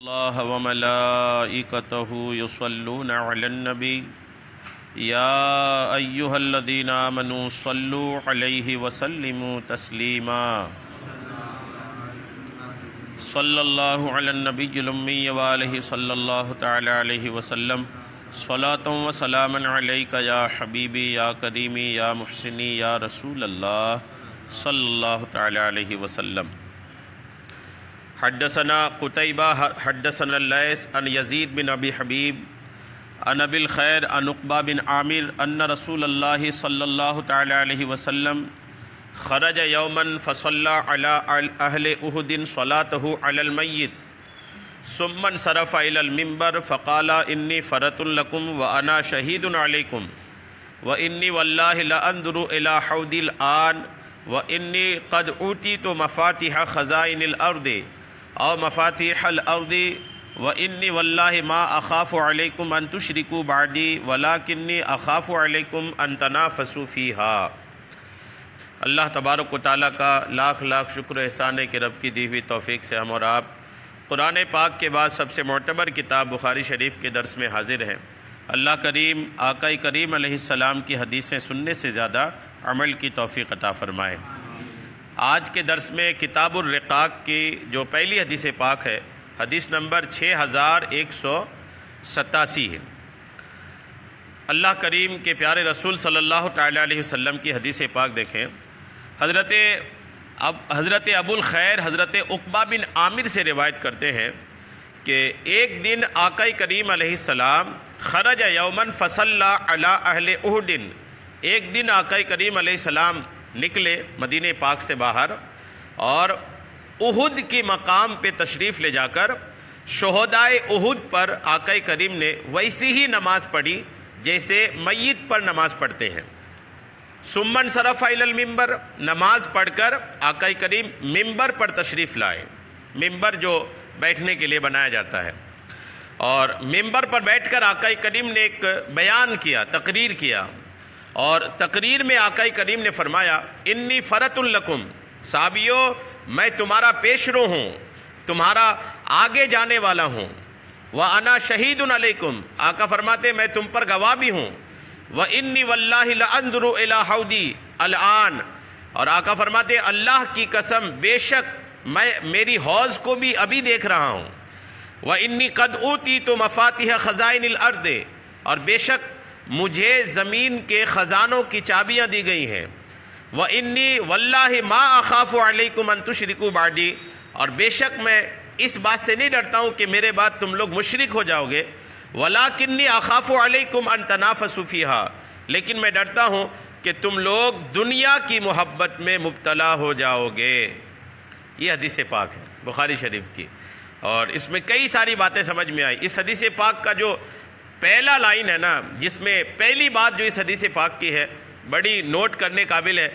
اللہ وملائکتہ یصلون علی النبی یا ایہا الذین آمنوا صلوا علیہ وسلموا تسلیما صلی اللہ علی النبی الامی وآلہ صلی اللہ تعالی علیہ وسلم صلاۃ و سلام علیک یا حبیبی یا کریمی یا محسنی یا رسول اللہ صلی اللہ تعالی علیہ وسلم۔ حدثنا قتیبہ حدثنا اللیث عن یزید بن ابی حبیب عن ابی الخیر عن عقبہ بن عامر ان رسول اللہ صلی اللہ تعالی علیہ وسلم خرج یوما فصلی علی اہل احد صلاته علی المیت ثم انصرف الی المنبر فقال انی فرط لکم وانا شہید علیکم وانی واللہ لانظر الی حوضی الآن وانی قد اوتیت مفاتیح خزائن الارض او مفاتیح الارض وانی واللہ ما اخاف علیکم ان تشرکوا بعدی ولکنی اخاف علیکم ان تنافسوا فیہا۔ اللہ تبارک و تعالیٰ کا لاکھ لاکھ شکر و احسان ہے کہ رب کی دی ہوئی توفیق سے ہم اور آپ قرآن پاک کے بعد سب سے معتبر کتاب بخاری شریف کے درس میں حاضر ہیں۔ اللہ کریم آقا کریم علیہ السلام کی حدیثیں سننے سے زیادہ عمل کی توفیق عطا فرمائے۔ آج کے درس میں کتاب الرقاق کی جو پہلی حدیث پاک ہے، حدیث نمبر 6187 ہے۔ اللہ کریم کے پیارے رسول صلی اللہ تعالی علیہ وسلم کی حدیث پاک دیکھیں۔ حضرت ابو الخیر حضرت عقبہ بن عامر سے روایت کرتے ہیں کہ ایک دن آقا کریم علیہ السلام خرج یومن فصلی علی اہل احد، ایک دن آقا کریم علیہ السلام نکلے مدینہ پاک سے باہر اور احد کے مقام پہ تشریف لے جا کر شہدائے احد پر آقا کریم نے ویسی ہی نماز پڑھی جیسے میت پر نماز پڑھتے ہیں۔ ثم انصرف الی المنبر، نماز پڑھ کر آقا کریم منبر پر تشریف لائے۔ منبر جو بیٹھنے کے لیے بنایا جاتا ہے، اور منبر پر بیٹھ کر آقا کریم نے ایک بیان کیا، تقریر کیا، اور تقریر میں آقا کریم نے فرمایا انی فرط لکم، صحابیو میں تمہارا پیشرو ہوں، تمہارا آگے جانے والا ہوں، وَأَنَا شَهِيدٌ عَلَيْكُمْ، آقا فرماتے میں تم پر گواہ بھی ہوں، وَإِنِّي وَاللَّهِ لَأَنْظُرُ إِلَىٰ حَوْضِي الْآن، اور آقا فرماتے اللہ کی قسم بے شک میں میری حوض کو بھی ابھی دیکھ رہا ہوں، وَإِنِّي قَدْ أُوتِيتُ مَفَاتِحَ خَزَائِنِ الْأَرْضِ، اور بے شک مجھے زمین کے خزانوں کی چابیاں دی گئی ہیں، وَإِنِّي وَاللَّهِ مَا أَخَافُ عَلَيْكُمْ أَن تُشْرِكُوا بَعْدِي، اور بے شک میں اس بات سے نہیں ڈرتا ہوں کہ میرے بعد تم لوگ مشرک ہو جاؤ گے، وَلَكِنِّي أَخَافُ عَلَيْكُمْ أَن تَنَافَسُوا فِيهَا، لیکن میں ڈرتا ہوں کہ تم لوگ دنیا کی محبت میں مبتلا ہو جاؤ گے۔ یہ حدیث پاک ہے بخاری شریف کی، اور اس میں کئی ساری باتیں سمجھ میں آئی۔ اس حدیث پاک کا جو پہلا لائن ہے نا، جس میں پہلی بات جو اس حدیث پاک کی ہے بڑی نوٹ کرنے قابل ہے۔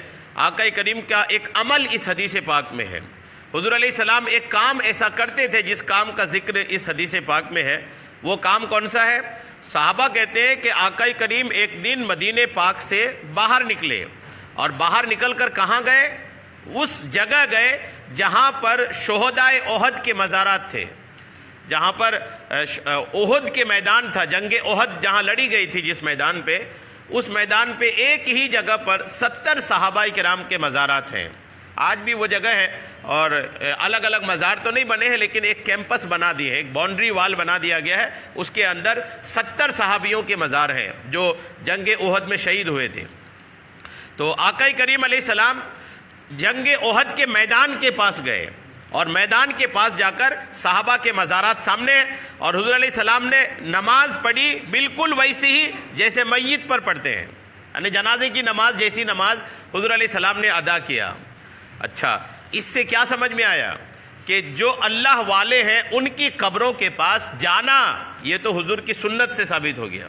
آقا کریم کا ایک عمل اس حدیث پاک میں ہے۔ حضور علیہ السلام ایک کام ایسا کرتے تھے جس کام کا ذکر اس حدیث پاک میں ہے۔ وہ کام کون سا ہے؟ صحابہ کہتے ہیں کہ آقا کریم ایک دن مدینہ پاک سے باہر نکلے، اور باہر نکل کر کہاں گئے؟ اس جگہ گئے جہاں پر شہدائے احد کے مزارات تھے، جہاں پر احد کے میدان تھا، جنگ احد جہاں لڑی گئی تھی جس میدان پہ، اس میدان پہ ایک ہی جگہ پر 70 صحابہ کرام کے مزارات ہیں۔ آج بھی وہ جگہ ہے، اور الگ الگ مزار تو نہیں بنے ہیں لیکن ایک کیمپس بنا دی ہے، ایک باؤنڈری وال بنا دیا گیا ہے، اس کے اندر 70 صحابیوں کے مزار ہیں جو جنگ احد میں شہید ہوئے تھے۔ تو آقا کریم علیہ السلام جنگ احد کے میدان کے پاس گئے، اور میدان کے پاس جا کر صحابہ کے مزارات سامنے، اور حضور علیہ السلام نے نماز پڑھی بالکل ویسی ہی جیسے میت پر پڑھتے ہیں، یعنی جنازے کی نماز جیسی نماز حضور علیہ السلام نے ادا کیا۔ اچھا، اس سے کیا سمجھ میں آیا کہ جو اللہ والے ہیں ان کی قبروں کے پاس جانا یہ تو حضور کی سنت سے ثابت ہو گیا،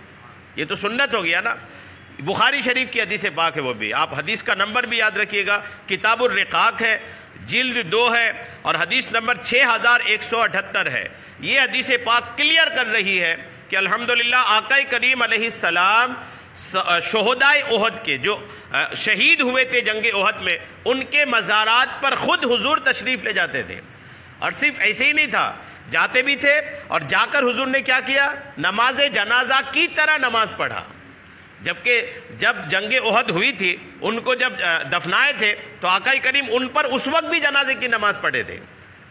یہ تو سنت ہو گیا نا۔ بخاری شریف کی حدیث پاک ہے، وہ بھی آپ حدیث کا نمبر بھی یاد رکھیے گا، کتاب الرقاق ہے، جلد 2 ہے، اور حدیث نمبر 6178 ہے۔ یہ حدیث پاک کلیئر کر رہی ہے کہ الحمدللہ آقا کریم علیہ السلام شہدائے احد کے جو شہید ہوئے تھے جنگ احد میں، ان کے مزارات پر خود حضور تشریف لے جاتے تھے، اور صرف ایسے ہی نہیں تھا، جاتے بھی تھے اور جا کر حضور نے کیا کیا؟ نماز جنازہ کی طرح نماز پڑھا. جبکہ جب جنگ احد ہوئی تھی ان کو جب دفنائے تھے تو آقا کریم ان پر اس وقت بھی جنازے کی نماز پڑھے تھے,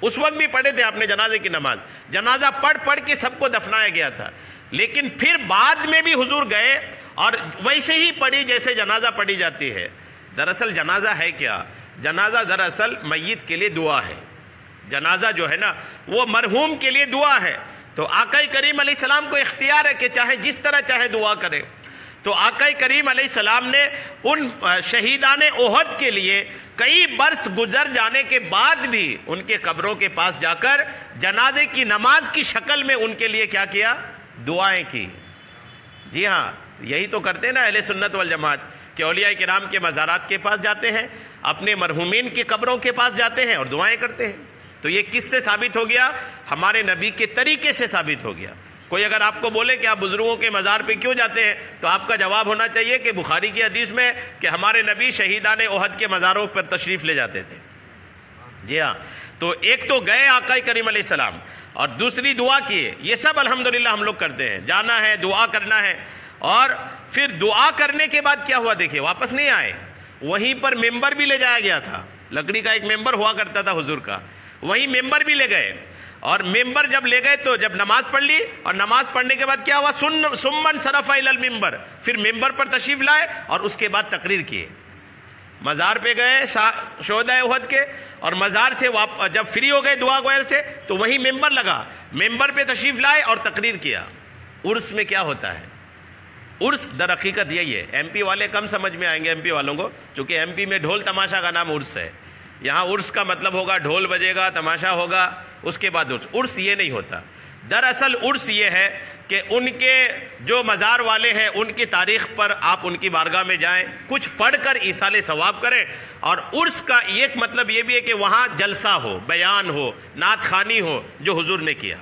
اس وقت بھی پڑھے تھے آپ نے جنازے کی نماز. جنازہ پڑھ کے سب کو دفنایا گیا تھا, لیکن پھر بعد میں بھی حضور گئے اور ویسے ہی پڑھی جیسے جنازہ پڑھی جاتی ہے. دراصل جنازہ ہے کیا؟ جنازہ دراصل میت کے لیے دعا ہے. جنازہ جو ہے نا وہ مرحوم کے لیے دعا ہے. تو آقا کریم علیہ السلام کو اختیار ہے کہ چاہے جس طرح چاہے دعا کرے. تو آقا کریم علیہ السلام نے ان شہیدان احد کے لیے کئی برس گزر جانے کے بعد بھی ان کے قبروں کے پاس جا کر جنازے کی نماز کی شکل میں ان کے لیے کیا کیا؟ دعائیں کی. جی ہاں, یہی تو کرتے ہیں نا اہل سنت والجماعت کہ اولیاء کرام کے مزارات کے پاس جاتے ہیں, اپنے مرحومین کی قبروں کے پاس جاتے ہیں اور دعائیں کرتے ہیں. تو یہ کس سے ثابت ہو گیا؟ ہمارے نبی کے طریقے سے ثابت ہو گیا. کوئی اگر آپ کو بولے کہ آپ بزرگوں کے مزار پہ کیوں جاتے ہیں تو آپ کا جواب ہونا چاہیے کہ بخاری کی حدیث میں کہ ہمارے نبی شہیدان احد کے مزاروں پر تشریف لے جاتے تھے. جی ہاں, تو ایک تو گئے آقا کریم علیہ السلام اور دوسری دعا کیے. یہ سب الحمدللہ ہم لوگ کرتے ہیں, جانا ہے دعا کرنا ہے. اور پھر دعا کرنے کے بعد کیا ہوا دیکھیں, واپس نہیں آئے, وہیں پر ممبر بھی لے جایا گیا تھا. لکڑی کا ایک ممبر ہوا کرتا تھا حضور کا, وہیں ممبر بھی لے گئے. اور ممبر جب لے گئے تو جب نماز پڑھ لی اور نماز پڑھنے کے بعد کیا ہوا؟ سمن صرف الی المنبر, پھر ممبر پر تشریف لائے اور اس کے بعد تقریر کیے. مزار پہ گئے شہدائے احد کے اور مزار سے جب فری ہو گئے دعا گوئر سے تو وہیں ممبر لگا, ممبر پہ تشریف لائے اور تقریر کیا. عرس میں کیا ہوتا ہے؟ عرس در حقیقت یہی ہے. ایم پی والے کم سمجھ میں آئیں گے ایم پی والوں کو, چونکہ ایم پی میں ڈھول تماشا کا نام عرس ہے. یہاں عرس کا مطلب ہوگا ڈھول بجے گا, تماشا ہوگا, اس کے بعد عرس. عرس یہ نہیں ہوتا. دراصل عرس یہ ہے کہ ان کے جو مزار والے ہیں ان کی تاریخ پر آپ ان کی بارگاہ میں جائیں, کچھ پڑھ کر ایصال ثواب کریں. اور عرس کا ایک مطلب یہ بھی ہے کہ وہاں جلسہ ہو, بیان ہو, نعت خوانی ہو, جو حضور نے کیا.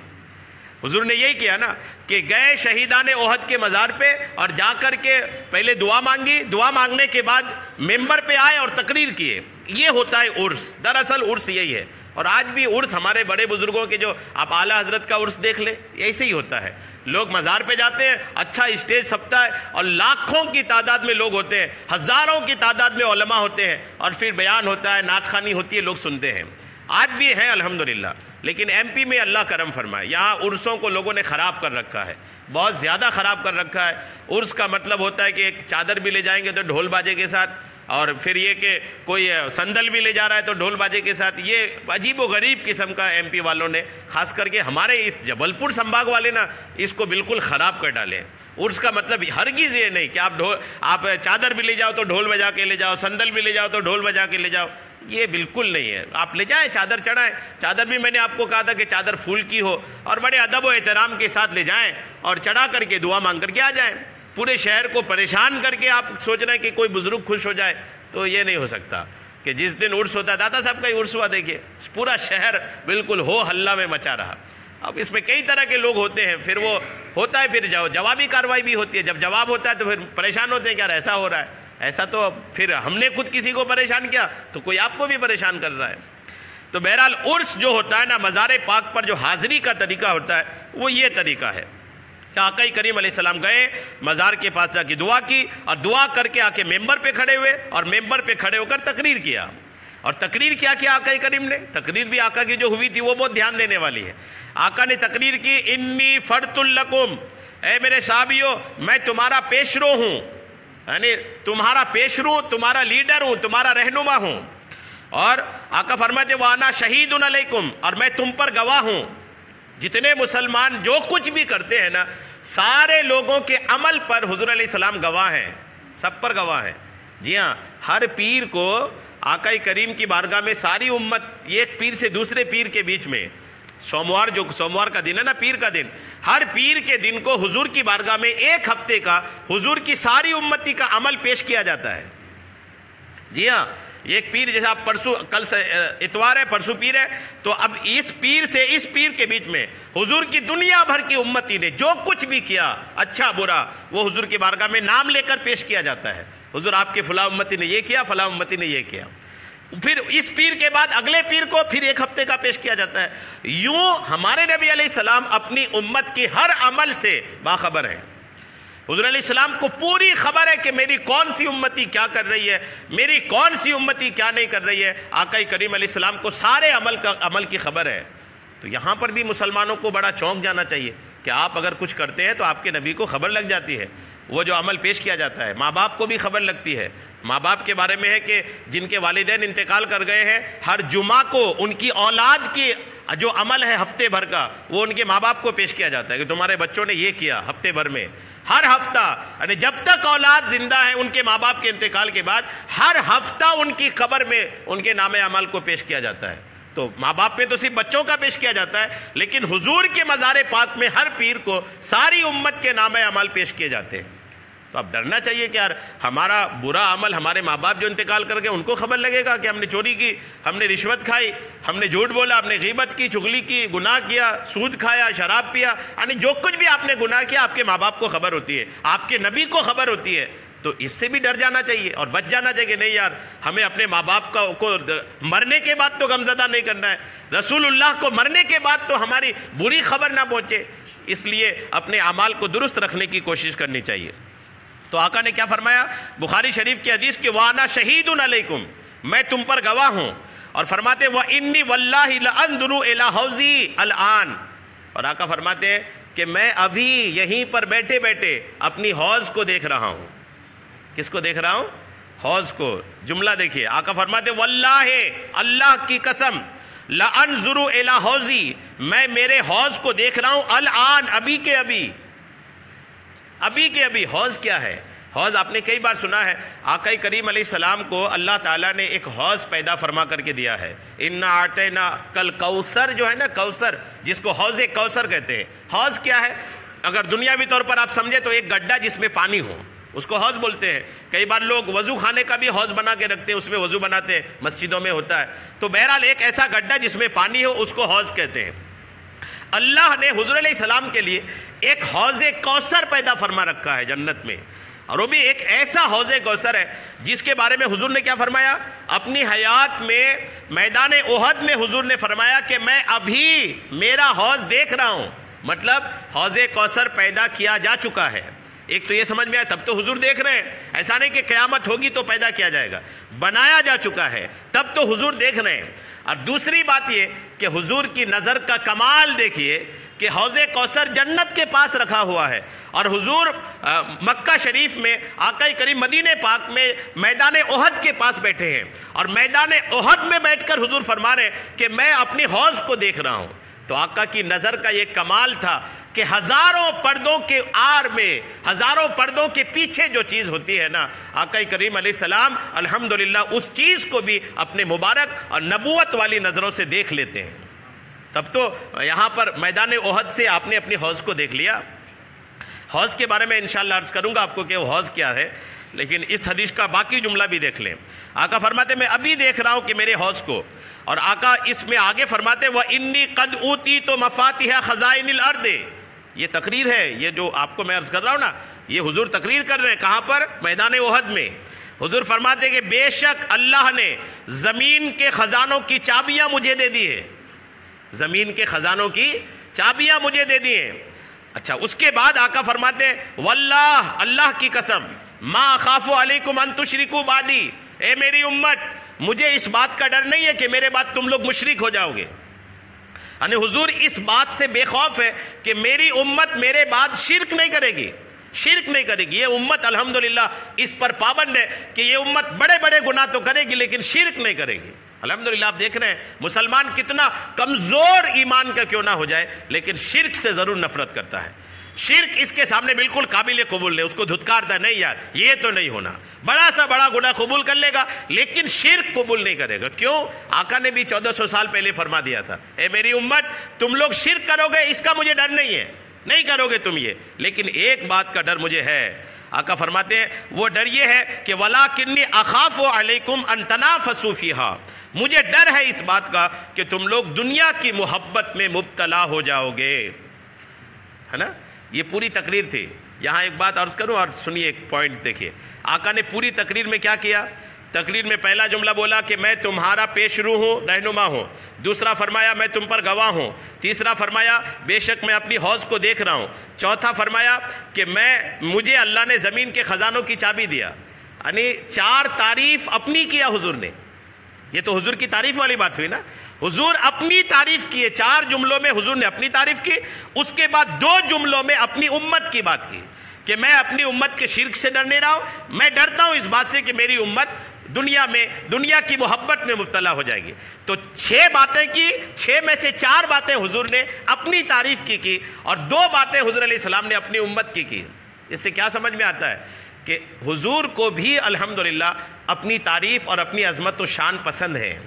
حضور نے یہی کیا نا کہ گئے شہیدان احد کے مزار پہ اور جا کر کے پہلے دعا مانگی, دعا مانگنے کے بعد ممبر پہ آئے اور تقریر کیے. یہ ہوتا ہے عرس. دراصل عرس یہی ہے. اور آج بھی عرس ہمارے بڑے بزرگوں کے جو آپ اعلیٰ حضرت کا عرس دیکھ لیں, ایسے ہی ہوتا ہے. لوگ مزار پہ جاتے ہیں, اچھا اسٹیج سجتا ہے اور لاکھوں کی تعداد میں لوگ ہوتے ہیں, ہزاروں کی تعداد میں علماء ہوتے ہیں اور پھر بیان ہوتا ہے, نعت خوانی ہوتی ہے, لوگ سنتے ہیں. آج بھی ہیں الحمدللہ. لیکن ایم پی میں اللہ کرم فرمائے, یہاں عرسوں کو لوگوں نے خراب کر رکھا ہے, بہت زیادہ خراب کر رکھا ہے. عرس کا مطلب ہوتا ہے کہ ایک چادر بھی لے جائیں گے تو ڈھول باجے کے ساتھ, اور پھر یہ کہ کوئی سندل بھی لے جا رہا ہے تو ڈھول باجے کے ساتھ. یہ عجیب و غریب قسم کا ایم پی والوں نے, خاص کر کے ہمارے اس جبل پور سمبھاگ والے نا, اس کو بالکل خراب کر ڈالے. عرس کا مطلب ہرگز یہ نہیں کہ آپ چادر بھی لے جاؤ تو ڈھول بجا کے لے جاؤ, سندل بھی لے جاؤ تو ڈھول بجا کے لے جاؤ. یہ بالکل نہیں ہے. آپ لے جائیں, چادر چڑھائیں. چادر بھی میں نے آپ کو کہا تھا کہ چادر پھول کی ہو, اور بڑے ادب و احترام کے ساتھ لے جائیں اور چڑھا کر کے دعا مانگ کر کے آ جائیں. پورے شہر کو پریشان کر کے آپ سوچ رہے ہیں کہ کوئی بزرگ خوش ہو جائے, تو یہ نہیں ہو سکتا. کہ جس دن عرس ہوتا ہے, داتا صاحب کا ہی عرس ہوا, دیکھیے پورا شہر بالکل ہو ہلہ میں مچا رہا. اب اس میں کئی طرح کے لوگ ہوتے ہیں, پھر وہ ہوتا ہے, پھر جوابی کارروائی بھی ہوتی ہے. جب جواب ہوتا ہے تو پھر پریشان ہوتے ہیں کہ یار ایسا ہو رہا ہے. ایسا تو پھر ہم نے خود کسی کو پریشان کیا تو کوئی آپ کو بھی پریشان کر رہا ہے. تو بہرحال عرس جو ہوتا ہے نا, مزار پاک پر جو حاضری کا طریقہ ہوتا ہے وہ یہ طریقہ ہے کہ آقا کریم علیہ السلام گئے, مزار کے پاس جا کے دعا کی, اور دعا کر کے آ کے ممبر پہ کھڑے ہوئے اور ممبر پہ کھڑے ہو کر تقریر کیا. اور تقریر کیا آقا کریم نے؟ تقریر بھی آقا کی جو ہوئی تھی وہ بہت دھیان دینے والی ہے. آقا نے تقریر کی, انی فرط لکم, اے میرے صحابیوں میں تمہارا پیشرو ہوں, یعنی تمہارا پیشرو, تمہارا لیڈر ہوں, تمہارا رہنما ہوں. اور آقا فرماتے وانا شہید علیکم, اور میں تم پر گواہ ہوں. جتنے مسلمان جو کچھ بھی کرتے ہیں نا, سارے لوگوں کے عمل پر حضور علیہ السلام گواہ ہیں, سب پر گواہ ہیں. جی ہاں, ہر پیر کو آقا کریم کی بارگاہ میں ساری امت, ایک پیر سے دوسرے پیر کے بیچ میں, سوموار کا دن ہے نا, پیر کا دن, ہر پیر کے دن کو حضور کی بارگاہ میں ایک ہفتے کا حضور کی ساری امتی کا عمل پیش کیا جاتا ہے. جی ہاں, ایک پیر, جیسے آپ پرسوں, کل سے اتوار ہے, پرسوں پیر ہے, تو اب اس پیر سے اس پیر کے بیچ میں حضور کی دنیا بھر کی امتی نے جو کچھ بھی کیا, اچھا برا, وہ حضور کی بارگاہ میں نام لے کر پیش کیا جاتا ہے. حضور آپ کے فلاں امتی نے یہ کیا, فلاں امتی نے یہ کیا. پھر اس پیر کے بعد اگلے پیر کو پھر ایک ہفتے کا پیش کیا جاتا ہے. یوں ہمارے نبی علیہ السلام اپنی امت کی ہر عمل سے باخبر ہیں. حضور علیہ السلام کو پوری خبر ہے کہ میری کون سی امتی کیا کر رہی ہے, میری کون سی امتی کیا نہیں کر رہی ہے. آقا کریم علیہ السلام کو سارے عمل کی خبر ہے. تو یہاں پر بھی مسلمانوں کو بڑا چونک جانا چاہیے کہ آپ اگر کچھ کرتے ہیں تو آپ کے نبی کو خبر لگ جاتی ہے. وہ جو عمل پیش کیا جاتا ہے, ماں باپ کو بھی خبر لگتی ہے. ماں باپ کے بارے میں ہے کہ جن کے والدین انتقال کر گئے ہیں, ہر جمعہ کو ان کی اولاد کی جو عمل ہے ہفتے بھر کا, وہ ان کے ماں باپ کو پیش کیا جاتا ہے کہ تمہارے بچوں نے یہ کیا ہفتے بھر میں. ہر ہفتہ, یعنی جب تک اولاد زندہ ہے ان کے ماں باپ کے انتقال کے بعد ہر ہفتہ ان کی قبر میں ان کے نام عمل کو پیش کیا جاتا ہے. تو ماں باپ میں تو صرف بچوں کا پیش کیا جاتا ہے, لیکن حضور کے مزار پاک میں ہر پیر کو ساری امت کے نام عمل پیش کیے جاتے ہیں. تو اب ڈرنا چاہیے کہ یار ہمارا برا عمل, ہمارے ماں باپ جو انتقال کر گئے ان کو خبر لگے گا کہ ہم نے چوری کی, ہم نے رشوت کھائی, ہم نے جھوٹ بولا, ہم نے غیبت کی, چغلی کی, گناہ کیا, سود کھایا, شراب پیا, یعنی جو کچھ بھی آپ نے گناہ کیا آپ کے ماں باپ کو خبر ہوتی ہے, آپ کے نبی کو خبر ہوتی ہے. تو اس سے بھی ڈر جانا چاہیے اور بچ جانا چاہیے کہ نہیں یار ہمیں اپنے ماں باپ کو مرنے کے بعد تو غمزدہ نہیں کرنا ہے, رسول اللہ کو مرنے کے بعد تو ہماری بری خبر نہ پہنچے. اس لیے اپنے اعمال کو درست رکھنے کی کوشش کرنی چاہیے. تو آقا نے کیا فرمایا بخاری شریف کی حدیث کہ وَأَنَا شَهِيدٌ عَلَيْكُمْ, میں تم پر گواہ ہوں. اور فرماتے وَإِنِّي وَاللَّهِ لَأَنْظُرُ إِلَىٰ حَوْضِي الْآن, اور آقا فرماتے ہیں کہ میں ابھی یہیں پر بیٹھے بیٹھے اپنی حوض کو دیکھ رہا ہوں. کس کو دیکھ رہا ہوں؟ حوض کو. جملہ دیکھیے, آقا فرماتے وَاللَّهِ, اللہ کی قسم, لَأَنْظُرُ إِلَىٰ حَوْضِي, میں میرے حوض کو دیکھ رہا ہوں, الآن, ابھی کے ابھی. ابھی کے ابھی. حوض کیا ہے؟ حوض آپ نے کئی بار سنا ہے. آقا کریم علیہ السلام کو اللہ تعالیٰ نے ایک حوض پیدا فرما کر کے دیا ہے. اِنَّا أَعْطَيْنَا كَالْكَوْثَرَ, جو ہے نا کوثر, جس کو حوض کوثر کہتے ہیں. حوض کیا ہے؟ اگر دنیاوی طور پر آپ سمجھے تو ایک گڈھا جس میں پانی ہو, اس کو حوض بولتے ہیں. کئی بار لوگ وضو خانے کا بھی حوض بنا کے رکھتے ہیں, اس میں وضو بناتے ہیں, مسجدوں میں ہوتا ہے. تو بہرحال ایک ایسا گڈھا جس میں پانی ہو اس کو حوض کہتے ہیں. اللہ نے حضور علیہ السلام کے لیے ایک حوض کوثر پیدا فرما رکھا ہے جنت میں, اور وہ بھی ایک ایسا حوض کوثر ہے جس کے بارے میں حضور نے کیا فرمایا اپنی حیات میں, میدان احد میں حضور نے فرمایا کہ میں ابھی میرا حوض دیکھ رہا ہوں. مطلب حوض کوثر پیدا کیا جا چکا ہے. ایک تو یہ سمجھ میں آیا, تب تو حضور دیکھ رہے ہیں, ایسا نہیں کہ قیامت ہوگی تو پیدا کیا جائے گا, بنایا جا چکا ہے, تب تو حضور دیکھ رہے ہیں. اور دوسری بات یہ کہ حضور کی نظر کا کمال دیکھیے کہ حوض کوثر جنت کے پاس رکھا ہوا ہے, اور حضور مکہ شریف میں, آقا کریم مدینہ پاک میں میدان احد کے پاس بیٹھے ہیں, اور میدان احد میں بیٹھ کر حضور فرما رہے ہیں کہ میں اپنی حوض کو دیکھ رہا ہوں. تو آقا کی نظر کا یہ کمال تھا کہ ہزاروں پردوں کے آر میں, ہزاروں پردوں کے پیچھے جو چیز ہوتی ہے نا, آقا کریم علیہ السلام الحمدللہ اس چیز کو بھی اپنے مبارک اور نبوت والی نظروں سے دیکھ لیتے ہیں. تب تو یہاں پر میدان احد سے آپ نے اپنی حوض کو دیکھ لیا. حوض کے بارے میں انشاءاللہ عرض کروں گا آپ کو کہ وہ حوض کیا ہے, لیکن اس حدیث کا باقی جملہ بھی دیکھ لیں. آقا فرماتے میں ابھی دیکھ رہا ہوں کہ میرے حوض کو, اور آقا اس میں آگے فرماتے وَإِنِّي قَدْ أُوتِيتُ مَفَاتِحَ خَزَائِنِ الْأَرْضِ. یہ تقریر ہے, یہ جو آپ کو میں عرض کر رہا ہوں نا, یہ حضور تقریر کر رہے ہیں. کہاں پر؟ میدان احد میں. حضور فرماتے کہ بے شک اللہ نے زمین کے خزانوں کی چابیاں مجھے دے دی ہیں, زمین کے خزانوں کی چابیاں مجھے دے دی ہیں. اچھا, اس کے بعد آقا فرماتے ہیں واللہ, اللہ کی قسم, ما اخاف علیکم ان تشرکوا بعدی, اے میری امت, مجھے اس بات کا ڈر نہیں ہے کہ میرے بعد تم لوگ مشرک ہو جاؤ گے. یعنی حضور اس بات سے بے خوف ہے کہ میری امت میرے بعد شرک نہیں کرے گی, شرک نہیں کرے گی. یہ امت الحمدللہ اس پر پابند ہے کہ یہ امت بڑے بڑے گناہ تو کرے گی لیکن شرک نہیں کرے گی. الحمدللہ آپ دیکھ رہے ہیں مسلمان کتنا کمزور ایمان کا کیوں نہ ہو جائے, لیکن شرک سے ضرور نفرت کرتا ہے. شرک اس کے سامنے بالکل قابل قبول نہیں, اس کو دھتکارتا ہے, نہیں یار یہ تو نہیں ہونا. بڑا سا بڑا گناہ قبول کر لے گا لیکن شرک قبول نہیں کرے گا. کیوں؟ آقا نے بھی 1400 سال پہلے فرما دیا تھا, اے میری امت تم لوگ شرک کرو گے اس کا مجھے ڈر نہیں ہے, نہیں کرو گے تم یہ, لیکن ایک بات کا ڈر مجھے ہے. آقا فرماتے ہیں وہ ڈر یہ ہے کہ وَلَٰكِنِّي أَخَافُ عَلَيْكُمْ أَن تَنَافَسُوا فِيهَا, مجھے ڈر ہے اس بات کا کہ تم لوگ دنیا کی محبت میں مبتلا ہو جاؤ گے. ہے نا, یہ پوری تقریر تھی. یہاں ایک بات عرض کروں اور سنیے, ایک پوائنٹ دیکھیے. آقا نے پوری تقریر میں کیا کیا تقریر میں پہلا جملہ بولا کہ میں تمہارا پیش رو ہوں، رہنما ہوں۔ دوسرا فرمایا میں تم پر گواہ ہوں۔ تیسرا فرمایا بے شک میں اپنی حوض کو دیکھ رہا ہوں۔ چوتھا فرمایا کہ مجھے اللہ نے زمین کے خزانوں کی چابی دیا۔ یعنی 4 تعریف اپنی کیا حضور نے۔ یہ تو حضور کی تعریف والی بات ہوئی نا، حضور اپنی تعریف کیے، 4 جملوں میں حضور نے اپنی تعریف کی، اس کے بعد 2 جملوں میں اپنی امت کی بات کی کہ میں اپنی امت کے شرک سے ڈر نہیں رہا ہوں، میں ڈرتا ہوں اس بات سے کہ میری امت دنیا کی محبت میں مبتلا ہو جائے گی۔ تو 6 باتیں کی، 6 میں سے 4 باتیں حضور نے اپنی تعریف کی اور 2 باتیں حضور علیہ السلام نے اپنی امت کی۔ اس سے کیا سمجھ میں آتا ہے کہ حضور کو بھی الحمدللہ اپنی تعریف اور اپنی عظمت و شان پسند ہے۔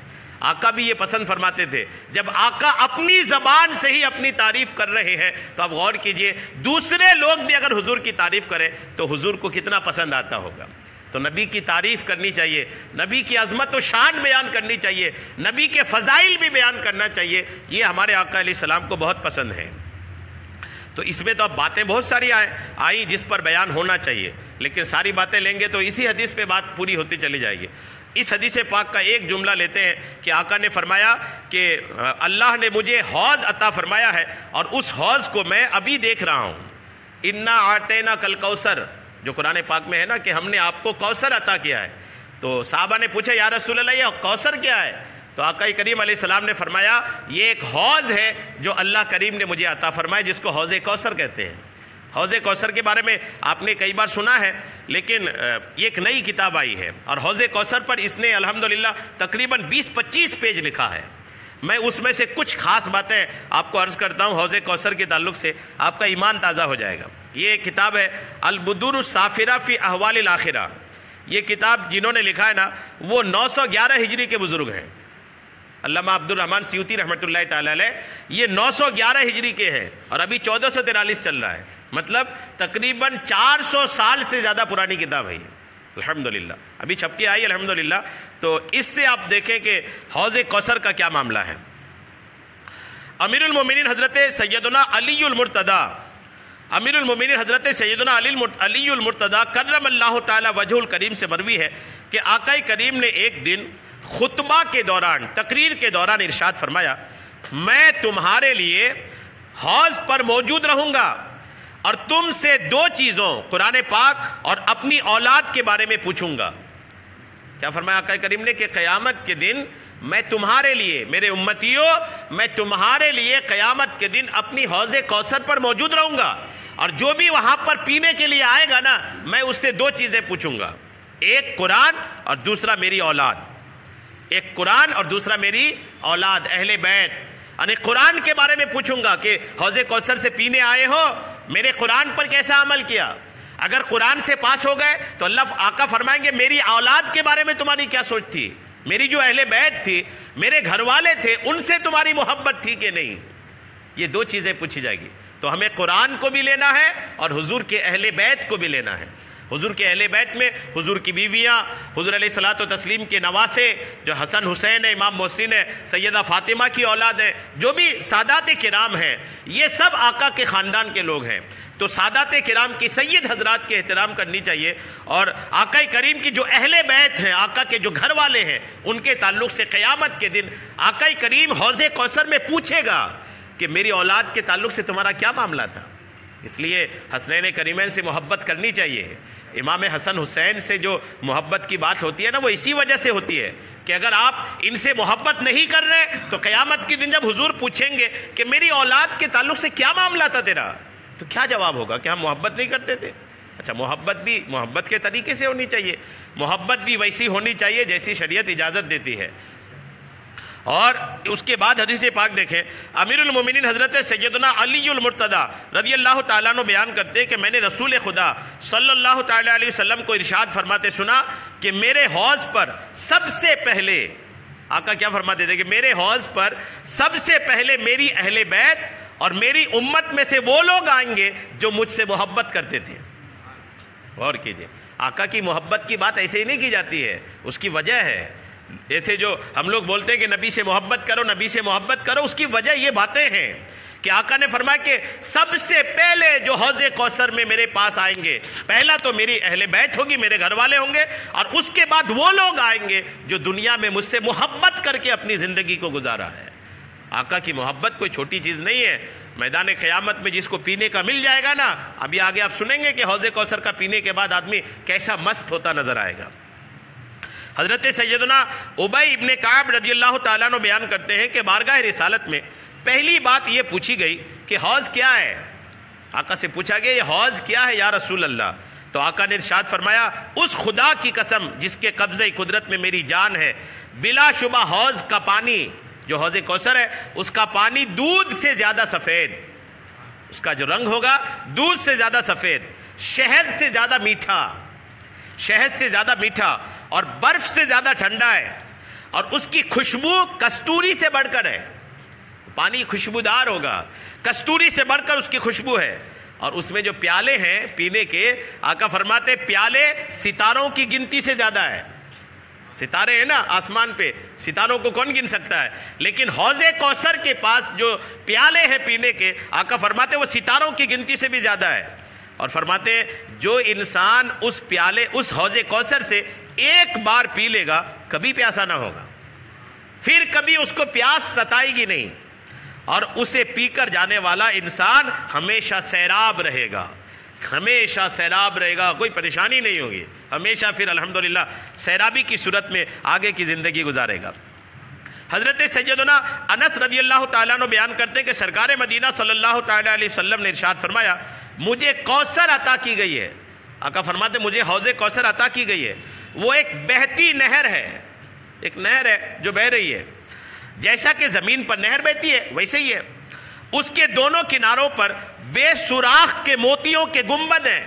آقا بھی یہ پسند فرماتے تھے، جب آقا اپنی زبان سے ہی اپنی تعریف کر رہے ہیں تو اب غور کیجئے دوسرے لوگ بھی اگر حضور کی تعریف کریں تو حضور کو کتنا پسند آتا ہوگا۔ تو نبی کی تعریف کرنی چاہیے، نبی کی عظمت و شان بیان کرنی چاہیے، نبی کے فضائل بھی بیان کرنا چاہیے، یہ ہمارے آقا علیہ السلام کو بہت پسند ہے۔ تو اس میں تو اب باتیں بہت ساری آئی جس پر بیان ہونا چاہیے، لیکن ساری باتیں لیں گے تو اسی حدیث پہ بات پوری ہوتی چلی جائے گی۔ اس حدیث پاک کا ایک جملہ لیتے ہیں کہ آقا نے فرمایا کہ اللہ نے مجھے حوض عطا فرمایا ہے اور اس حوض کو میں ابھی دیکھ رہا ہوں۔ انا اعطینا کل کوثر، جو قرآن پاک میں ہے نا کہ ہم نے آپ کو کوثر عطا کیا ہے۔ تو صحابہ نے پوچھا یا رسول اللہ یہ کوثر کیا ہے؟ تو آقا کریم علیہ السلام نے فرمایا یہ ایک حوض ہے جو اللہ کریم نے مجھے عطا فرمایا، جس کو حوض کوثر کہتے ہیں۔ حوض کوثر کے بارے میں آپ نے کئی بار سنا ہے، لیکن یہ ایک نئی کتاب آئی ہے اور حوض کوثر پر اس نے الحمدللہ تقریباً 20-25 پیج لکھا ہے۔ میں اس میں سے کچھ خاص باتیں آپ کو عرض کرتا ہوں حوض کوثر کے تعلق سے، آپ کا ایمان تازہ ہو جائے گا۔ یہ کتاب ہے البدور الصافرہ فی احوال الاخرہ۔ یہ کتاب جنہوں نے لکھا ہے نا وہ 911 ہجری کے بزرگ ہیں، علامہ عبد الرحمن سیوطی رحمۃ اللہ تعالی علیہ۔ یہ 911 ہجری کے ہیں اور ابھی 1443 چل رہا ہے، مطلب تقریباً 400 سال سے زیادہ پرانی کتاب ہے یہ، الحمدللہ ابھی چھپ کے آئی الحمدللہ۔ تو اس سے آپ دیکھیں کہ حوض کوثر کا کیا معاملہ ہے۔ امیر المومنین حضرت سیدنا علی المرتضیٰ، امیر المومنین حضرت سیدنا علی المرتضیٰ کرم اللہ تعالی وجہ الکریم سے مروی ہے کہ آقا کریم نے ایک دن خطبہ کے دوران، تقریر کے دوران ارشاد فرمایا میں تمہارے لیے حوض پر موجود رہوں گا اور تم سے 2 چیزوں قرآن پاک اور اپنی اولاد کے بارے میں پوچھوں گا۔ کیا فرمایا آقا کریم نے کہ قیامت کے دن میں تمہارے لیے، میرے امتیوں، میں تمہارے لیے قیامت کے دن اپنی حوض کوثر پر موجود رہوں گا اور جو بھی وہاں پر پینے کے لیے آئے گا نا میں اس سے 2 چیزیں پوچھوں گا، ایک قرآن اور دوسرا میری اولاد۔ ایک قرآن اور دوسرا میری اولاد، اہل بیت۔ یعنی قرآن کے بارے میں پوچھوں گا کہ حوض کوثر سے پینے آئے ہو، میرے قرآن پر کیسا عمل کیا؟ اگر قرآن سے پاس ہو گئے تو اللہ آقا فرمائیں گے میری اولاد کے بارے میں تمہاری کیا سوچ تھی، میری جو اہل بیت تھی، میرے گھر والے تھے، ان سے تمہاری محبت تھی کہ نہیں؟ یہ 2 چیزیں پوچھی جائے گی۔ تو ہمیں قرآن کو بھی لینا ہے اور حضور کے اہل بیت کو بھی لینا ہے۔ حضور کے اہل بیت میں حضور کی بیویاں، حضور علیہ الصلوۃ والتسلیم کے نواسے جو حسن حسین ہے، امام محسن ہے، سیدہ فاطمہ کی اولاد ہے، جو بھی سادات کرام ہیں، یہ سب آقا کے خاندان کے لوگ ہیں۔ تو سادات کرام کی سید حضرات کے احترام کرنی چاہیے اور آقا کریم کی جو اہل بیت ہیں، آقا کے جو گھر والے ہیں، ان کے تعلق سے قیامت کے دن آقا کریم حوض کوثر میں پوچھے گا کہ میری اولاد کے تعلق سے تمہارا کیا معاملہ تھا۔ اس لیے حسنین کریمین سے محبت کرنی چاہیے۔ امام حسن حسین سے جو محبت کی بات ہوتی ہے نا وہ اسی وجہ سے ہوتی ہے کہ اگر آپ ان سے محبت نہیں کر رہے تو قیامت کے دن جب حضور پوچھیں گے کہ میری اولاد کے تعلق سے کیا معاملہ تھا تیرا، تو کیا جواب ہوگا کہ ہم محبت نہیں کرتے تھے؟ اچھا، محبت بھی محبت کے طریقے سے ہونی چاہیے، محبت بھی ویسی ہونی چاہیے جیسی شریعت اجازت دیتی ہے۔ اور اس کے بعد حدیث پاک دیکھیں، امیر المومنین حضرت سیدنا علی المرتضیٰ رضی اللہ تعالیٰ عنہ بیان کرتے ہیں کہ میں نے رسول خدا صلی اللہ تعالیٰ علیہ وسلم کو ارشاد فرماتے سنا کہ میرے حوض پر سب سے پہلے، آقا کیا فرماتے تھے کہ میرے حوض پر سب سے پہلے میری اہل بیت اور میری امت میں سے وہ لوگ آئیں گے جو مجھ سے محبت کرتے تھے۔ غور کیجئے، آقا کی محبت کی بات ایسے ہی نہیں کی جاتی ہے، اس کی وجہ ہے۔ جیسے جو ہم لوگ بولتے ہیں کہ نبی سے محبت کرو، نبی سے محبت کرو، اس کی وجہ یہ باتیں ہیں کہ آقا نے فرمایا کہ سب سے پہلے جو حوض کوثر میں میرے پاس آئیں گے، پہلا تو میری اہل بیت ہوگی، میرے گھر والے ہوں گے، اور اس کے بعد وہ لوگ آئیں گے جو دنیا میں مجھ سے محبت کر کے اپنی زندگی کو گزارا ہے۔ آقا کی محبت کوئی چھوٹی چیز نہیں ہے۔ میدان قیامت میں جس کو پینے کا مل جائے گا نا، ابھی آگے آپ سنیں گے کہ حوض کوثر کا پینے کے بعد آدمی کیسا مست ہوتا نظر آئے گا۔ حضرت سیدنا ابی ابن کعب رضی اللہ تعالیٰ عنہ بیان کرتے ہیں کہ بارگاہ رسالت میں پہلی بات یہ پوچھی گئی کہ حوض کیا ہے؟ آقا سے پوچھا گیا یہ حوض کیا ہے یا رسول اللہ؟ تو آقا نے ارشاد فرمایا اس خدا کی قسم جس کے قبضہ قدرت میں میری جان ہے، بلا شبہ حوض کا پانی جو حوض کوثر ہے اس کا پانی دودھ سے زیادہ سفید، اس کا جو رنگ ہوگا دودھ سے زیادہ سفید، شہد سے زیادہ میٹھا، شہد سے زیادہ میٹھا اور برف سے زیادہ ٹھنڈا ہے، اور اس کی خوشبو کستوری سے بڑھ کر ہے۔ پانی خوشبودار ہوگا، کستوری سے بڑھ کر اس کی خوشبو ہے، اور اس میں جو پیالے ہیں پینے کے، آقا فرماتے پیالے ستاروں کی گنتی سے زیادہ ہے۔ ستارے ہیں نا آسمان پہ، ستاروں کو کون گن سکتا ہے؟ لیکن حوض کوثر کے پاس جو پیالے ہیں پینے کے، آقا فرماتے وہ ستاروں کی گنتی سے بھی زیادہ ہے، اور فرماتے جو انسان اس پیالے اس حوض کوثر سے ایک بار پی لے گا کبھی پیاسا نہ ہوگا، پھر کبھی اس کو پیاس ستائے گی نہیں، اور اسے پی کر جانے والا انسان ہمیشہ سیراب رہے گا، ہمیشہ سیراب رہے گا، کوئی پریشانی نہیں ہوگی، ہمیشہ پھر الحمدللہ سیرابی کی صورت میں آگے کی زندگی گزارے گا۔ حضرت سیدنا انس رضی اللہ تعالیٰ عنہ بیان کرتے ہیں کہ سرکار مدینہ صلی اللہ تعالیٰ علیہ وسلم نے ارشاد فرمایا مجھے کوثر عطا کی گئی ہے۔ آقا فرماتے مجھے حوض کوثر عطا کی گئی ہے، وہ ایک بہتی نہر ہے، ایک نہر ہے جو بہہ رہی ہے، جیسا کہ زمین پر نہر بہتی ہے ویسے ہی ہے، اس کے دونوں کناروں پر بے سوراخ کے موتیوں کے گنبد ہیں،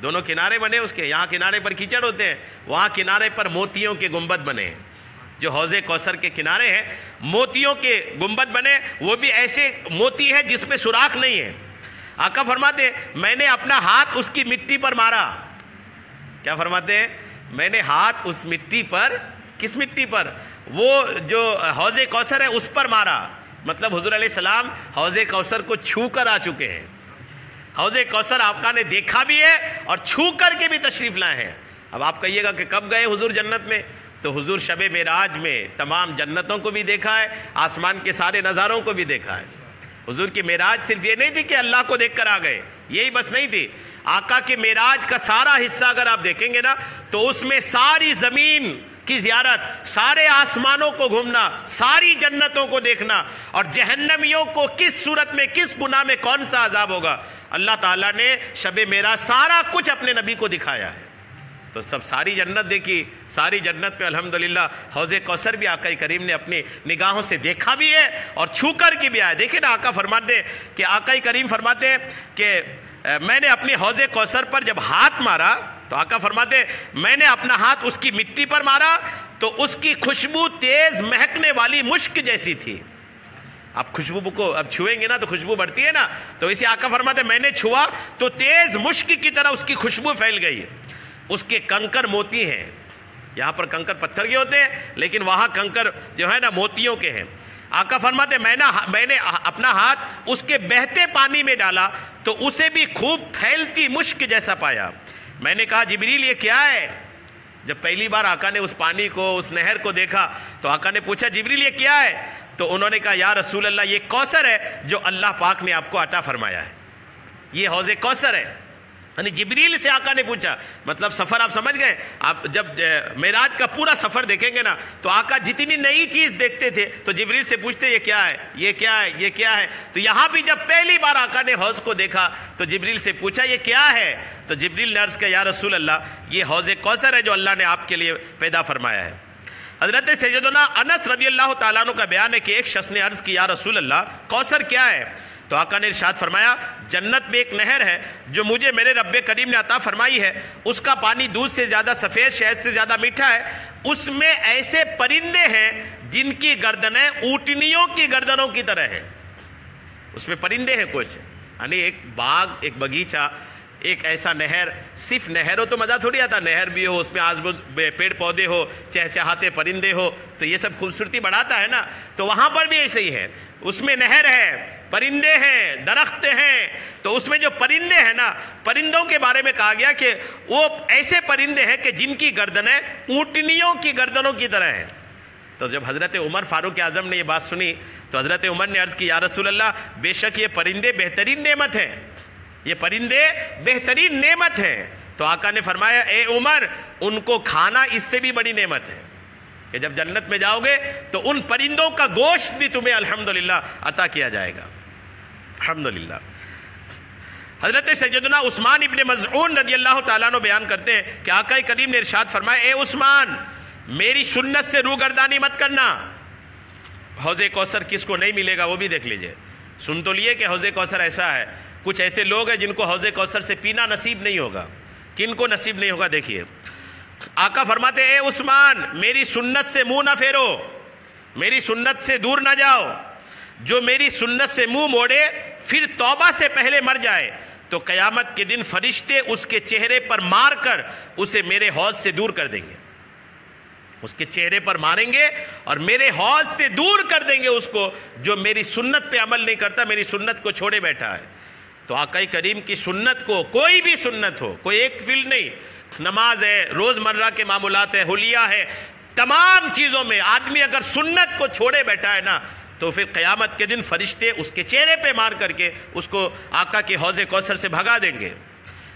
دونوں کنارے بنے اس کے، یہاں کنارے پر کیچڑ ہوتے ہیں، وہاں کنارے پر موتیوں کے گنبد بنے ہیں۔ جو حوض کوثر کے کنارے ہیں موتیوں کے گنبد بنے، وہ بھی ایسے موتی ہیں جس میں سوراخ نہیں ہے۔ آقا فرماتے میں نے اپنا ہاتھ اس کی مٹی پر مارا، کیا فرماتے ہیں؟ میں نے ہاتھ اس مٹی پر، کس مٹی پر؟ وہ جو حوض کوثر ہے اس پر مارا، مطلب حضور علیہ السلام حوض کوثر کو چھو کر آ چکے ہیں، حوض کوثر آقا نے دیکھا بھی ہے اور چھو کر کے بھی تشریف لائے ہیں۔ اب آپ کہیے گا کہ کب گئے حضور جنت میں؟ تو حضور شب معراج میں تمام جنتوں کو بھی دیکھا ہے، آسمان کے سارے نظاروں کو بھی دیکھا ہے۔ حضور کی معراج صرف یہ نہیں تھی کہ اللہ کو دیکھ کر آ گئے، یہی بس نہیں تھی، آقا کے معراج کا سارا حصہ اگر آپ دیکھیں گے نا تو اس میں ساری زمین کی زیارت، سارے آسمانوں کو گھومنا، ساری جنتوں کو دیکھنا، اور جہنمیوں کو کس صورت میں کس گناہ میں کون سا عذاب ہوگا، اللہ تعالیٰ نے شب معراج سارا کچھ اپنے نبی کو دکھایا ہے۔ تو سب ساری جنت دیکھی، ساری جنت پہ الحمدللہ حوض کوثر بھی آقا کریم نے اپنی نگاہوں سے دیکھا بھی ہے اور چھو کر کے بھی آیا۔ دیکھیں نا آقا فرماتے ہیں کہ آقا کریم فرماتے ہیں کہ میں نے اپنے حوض کوثر پر جب ہاتھ مارا تو آقا فرماتے ہیں میں نے اپنا ہاتھ اس کی مٹی پر مارا تو اس کی خوشبو تیز مہکنے والی مشک جیسی تھی۔ آپ خوشبو کو اب چھوئیں گے نا تو خوشبو بڑھتی ہے نا، تو اسی آقا فرماتے ہیں میں نے چھوا تو تیز مشک کی طرح اس کی خوشبو پھیل گئی۔ اس کے کنکر موتی ہیں، یہاں پر کنکر پتھر کے ہوتے ہیں لیکن وہاں کنکر جو ہے نا موتیوں کے ہیں۔ آقا فرماتے میں نے اپنا ہاتھ اس کے بہتے پانی میں ڈالا تو اسے بھی خوب پھیلتی مشک جیسا پایا۔ میں نے کہا جبریل یہ کیا ہے؟ جب پہلی بار آقا نے اس پانی کو، اس نہر کو دیکھا تو آقا نے پوچھا جبریل یہ کیا ہے؟ تو انہوں نے کہا یا رسول اللہ یہ کوثر ہے جو اللہ پاک نے آپ کو عطا فرمایا ہے، یہ حوض کوثر ہے۔ یعنی جبریل سے آقا نے پوچھا، مطلب سفر آپ سمجھ گئے۔ آپ جب معراج کا پورا سفر دیکھیں گے نا تو آقا جتنی نئی چیز دیکھتے تھے تو جبریل سے پوچھتے یہ کیا ہے، یہ کیا ہے، یہ کیا ہے۔ تو یہاں بھی جب پہلی بار آقا نے حوض کو دیکھا تو جبریل سے پوچھا یہ کیا ہے؟ تو جبریل نے عرض کیا یا رسول اللہ یہ حوض کوثر ہے جو اللہ نے آپ کے لیے پیدا فرمایا ہے۔ حضرت سیدنا انس رضی اللہ تعالیٰ عنہ کا بیان ہے کہ ایک شخص نے عرض کی یا رسول اللہ کوثر کیا ہے؟ تو آقا نے ارشاد فرمایا جنت میں ایک نہر ہے جو مجھے میرے رب کریم نے عطا فرمائی ہے، اس کا پانی دودھ سے زیادہ سفید، شہد سے زیادہ میٹھا ہے، اس میں ایسے پرندے ہیں جن کی گردنیں اونٹنیوں کی گردنوں کی طرح ہیں، اس میں پرندے ہیں کچھ، یعنی ایک باغ، ایک باغیچہ، ایک ایسا نہر، صرف نہر ہو تو مزہ تھوڑی آتا، نہر بھی ہو، اس میں آس پاس پیڑ پودے ہو، چہچہاتے پرندے ہو تو یہ سب خوبصورتی بڑھاتا ہے نا، تو وہاں پر بھی ایسے ہی ہے، اس میں نہر ہے، پرندے ہیں، درخت ہیں، تو اس میں جو پرندے ہیں نا، پرندوں کے بارے میں کہا گیا کہ وہ ایسے پرندے ہیں کہ جن کی گردنیں اونٹنیوں کی گردنوں کی طرح ہیں۔ تو جب حضرت عمر فاروق اعظم نے یہ بات سنی تو حضرت عمر نے عرض کی یا رسول اللہ بے شک یہ پرندے بہترین نعمت ہیں، یہ پرندے بہترین نعمت ہیں۔ تو آقا نے فرمایا اے عمر ان کو کھانا اس سے بھی بڑی نعمت ہے کہ جب جنت میں جاؤ گے تو ان پرندوں کا گوشت بھی تمہیں الحمدللہ عطا کیا جائے گا، الحمدللہ۔ حضرت سیدنا عثمان ابن مظعون رضی اللہ تعالیٰ عنہ بیان کرتے ہیں کہ آقا کریم نے ارشاد فرمایا اے عثمان میری سنت سے روگردانی مت کرنا۔ حوض کوثر کس کو نہیں ملے گا وہ بھی دیکھ لیجئے، سن تو لیے کہ حوض کوثر ایسا ہے، کچھ ایسے لوگ ہیں جن کو حوض کوثر سے پینا نصیب نہیں ہوگا، کن کو نصیب نہیں ہوگا؟ دیکھیے آقا فرماتے اے عثمان میری سنت سے منہ نہ پھیرو، میری سنت سے دور نہ جاؤ، جو میری سنت سے منہ موڑے پھر توبہ سے پہلے مر جائے تو قیامت کے دن فرشتے اس کے چہرے پر مار کر اسے میرے حوض سے دور کر دیں گے، اس کے چہرے پر ماریں گے اور میرے حوض سے دور کر دیں گے اس کو جو میری سنت پہ عمل نہیں کرتا، میری سنت کو چھوڑے بیٹھا ہے۔ تو آقا کریم کی سنت کو، کوئی بھی سنت ہو، کوئی ایک فیلڈ نہیں، نماز ہے، روزمرہ کے معمولات ہے، حلیہ ہے، تمام چیزوں میں آدمی اگر سنت کو چھوڑے بیٹھا ہے نا تو پھر قیامت کے دن فرشتے اس کے چہرے پہ مار کر کے اس کو آقا کے حوض کوثر سے بھگا دیں گے۔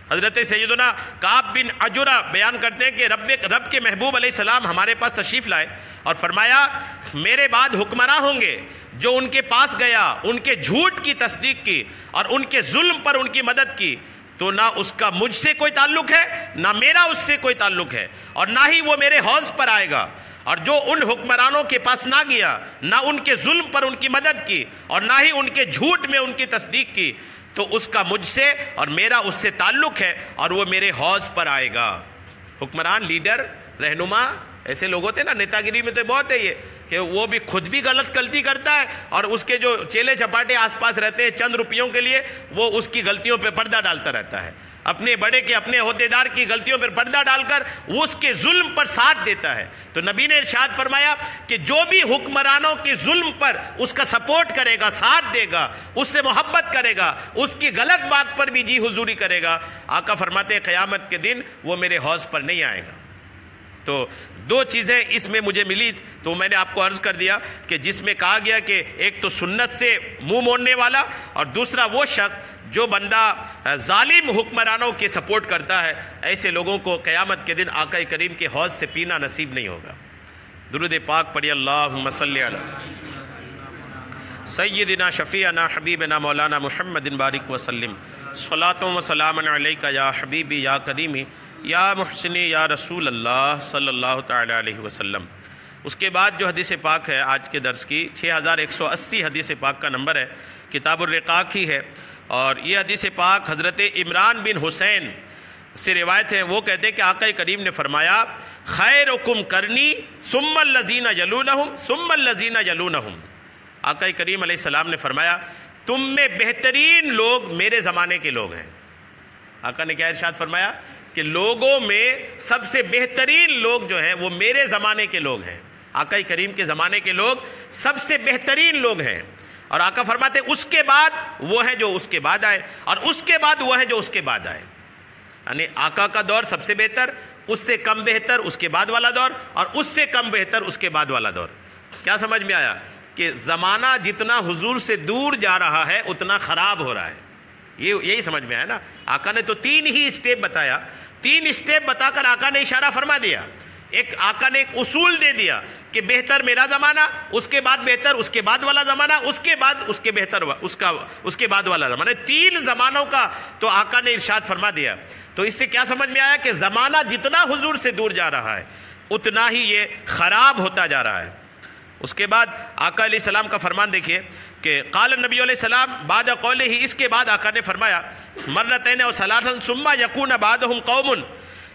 حضرت سیدنا کعب بن عجرہ بیان کرتے ہیں کہ رب کے محبوب علیہ السلام ہمارے پاس تشریف لائے اور فرمایا میرے بعد حکمراں ہوں گے جو ان کے پاس گیا، ان کے جھوٹ کی تصدیق کی اور ان کے ظلم پر ان کی مدد کی تو نہ اس کا مجھ سے کوئی تعلق ہے نہ میرا اس سے کوئی تعلق ہے اور نہ ہی وہ میرے حوض پر آئے گا، اور جو ان حکمرانوں کے پاس نہ گیا، نہ ان کے ظلم پر ان کی مدد کی اور نہ ہی ان کے جھوٹ میں ان کی تصدیق کی تو اس کا مجھ سے اور میرا اس سے تعلق ہے اور وہ میرے حوض پر آئے گا۔ حکمران، لیڈر، رہنما ایسے لوگ ہوتے ہیں نا، نیتا گیری میں تو بہت ہے یہ کہ وہ بھی خود بھی غلطی کرتا ہے اور اس کے جو چیلے چپاٹے آس پاس رہتے ہیں چند روپیوں کے لیے وہ اس کی غلطیوں پہ پردہ ڈالتا رہتا ہے، اپنے بڑے کے اپنے عہدیدار کی غلطیوں پر پردہ ڈال کر وہ اس کے ظلم پر ساتھ دیتا ہے۔ تو نبی نے ارشاد فرمایا کہ جو بھی حکمرانوں کے ظلم پر اس کا سپورٹ کرے گا، ساتھ دے گا، اس سے محبت کرے گا، اس کی غلط بات پر بھی جی حضوری کرے گا، آقا فرماتے ہیں قیامت کے دن وہ میرے حوض پر نہیں آئے گا۔ تو دو چیزیں اس میں مجھے ملی تو میں نے آپ کو عرض کر دیا کہ جس میں کہا گیا کہ ایک تو سنت سے منہ موڑنے والا اور دوسرا وہ شخص جو بندہ ظالم حکمرانوں کے سپورٹ کرتا ہے، ایسے لوگوں کو قیامت کے دن آقا کریم کے حوض سے پینا نصیب نہیں ہوگا۔ درود پاک پڑھی اللہم صلی علی سیدنا شفیعنا حبیبنا مولانا محمد بارک وسلم، صلاۃ و سلام علیکہ یا حبیبی یا کریمی یا محسنی یا رسول اللہ صلی اللہ تعالی علیہ وسلم۔ اس کے بعد جو حدیث پاک ہے آج کے درس کی 6180 حدیث پاک کا نمبر ہے، کتاب الرقاق ہی ہے، اور یہ حدیث پاک حضرت عمران بن حسین سے روایت ہے۔ وہ کہتے ہیں کہ آقا کریم نے فرمایا خیرکم کرنی ثم الذین یلونہم ثم الذین یلونہم۔ آقا کریم علیہ السلام نے فرمایا تم میں بہترین لوگ میرے زمانے کے لوگ ہیں۔ آقا نے کیا ارشاد فرمایا کہ لوگوں میں سب سے بہترین لوگ جو ہیں وہ میرے زمانے کے لوگ ہیں، آقا کریم کے زمانے کے لوگ سب سے بہترین لوگ ہیں، اور آقا فرماتے اس کے بعد وہ ہیں جو اس کے بعد آئے اور اس کے بعد وہ ہیں جو اس کے بعد آئے، یعنی آقا کا دور سب سے بہتر، اس سے کم بہتر اس کے بعد والا دور، اور اس سے کم بہتر اس کے بعد والا دور۔ کیا سمجھ میں آیا کہ زمانہ جتنا حضور سے دور جا رہا ہے اتنا خراب ہو رہا ہے، یہی سمجھ میں آیا نا۔ آقا نے تو 3 ہی اسٹیپ بتایا، 3 اسٹیپ بتا کر آقا نے اشارہ فرما دیا، ایک آقا نے ایک اصول دے دیا کہ بہتر میرا زمانہ، اس کے بعد بہتر اس کے بعد والا زمانہ، اس کے بعد اس کے بہتر اس کے بعد والا زمانہ، 3 زمانوں کا تو آقا نے ارشاد فرما دیا۔ تو اس سے کیا سمجھ میں آیا کہ زمانہ جتنا حضور سے دور جا رہا ہے اتنا ہی یہ خراب ہوتا جا رہا ہے۔ اس کے بعد آقا علیہ السلام کا فرمان دیکھیے کہ قال النبی علیہ السلام بعد قولہ، اس کے بعد آقا نے فرمایا مرتین و ثلاثا ثم یکون بعدہم قوم